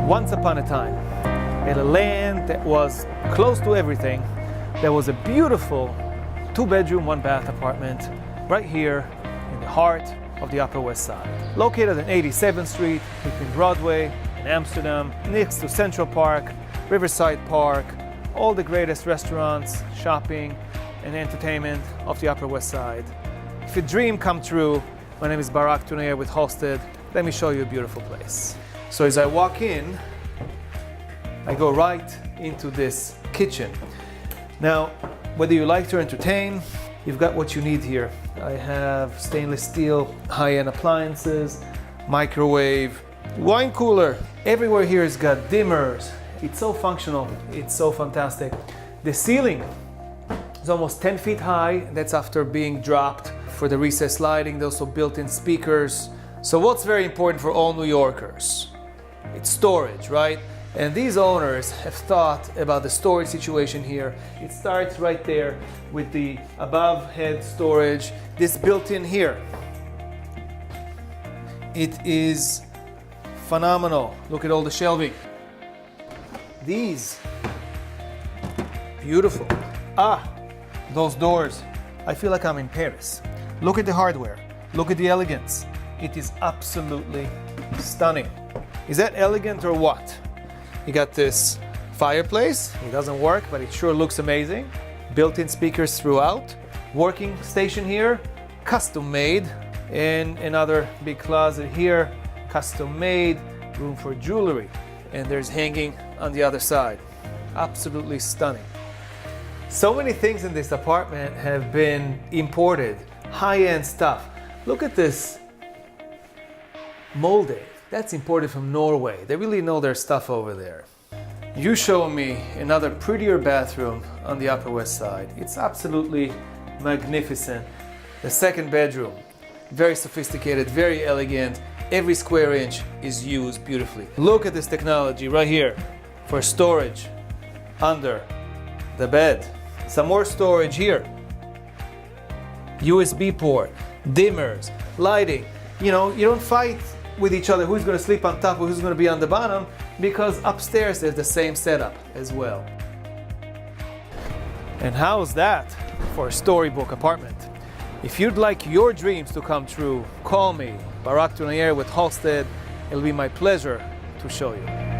Once upon a time, in a land that was close to everything, there was a beautiful 2-bedroom, 1-bath apartment right here in the heart of the Upper West Side. Located on 87th Street between Broadway and Amsterdam, next to Central Park, Riverside Park, all the greatest restaurants, shopping, and entertainment of the Upper West Side. If your dream come true, my name is Barak Tunayer with Halstead. Let me show you a beautiful place. So as I walk in, I go right into this kitchen. Now, whether you like to entertain, you've got what you need here. I have stainless steel, high-end appliances, microwave, wine cooler. Everywhere here has got dimmers. It's so functional, it's so fantastic. The ceiling is almost 10 feet high. That's after being dropped for the recessed lighting. There's also built-in speakers. So what's very important for all New Yorkers? It's storage, right? And these owners have thought about the storage situation here. It starts right there with the above head storage, this built-in here. It is phenomenal. Look at all the shelving. These, beautiful. Those doors. I feel like I'm in Paris. Look at the hardware. Look at the elegance. It is absolutely stunning. Is that elegant or what? You got this fireplace. It doesn't work, but it sure looks amazing. Built-in speakers throughout. Working station here, custom made. And another big closet here, custom made. Room for jewelry. And there's hanging on the other side. Absolutely stunning. So many things in this apartment have been imported. High-end stuff. Look at this molding. That's imported from Norway. They really know their stuff over there. You show me another prettier bathroom on the Upper West Side. It's absolutely magnificent. The second bedroom, very sophisticated, very elegant. Every square inch is used beautifully. Look at this technology right here for storage under the bed. Some more storage here. USB port, dimmers, lighting. You know, you don't fight with each other who's going to sleep on top or who's going to be on the bottom, because upstairs there's the same setup as well. And how's that for a storybook apartment? If you'd like your dreams to come true, call me, Barak Tunayer with Halstead. It'll be my pleasure to show you.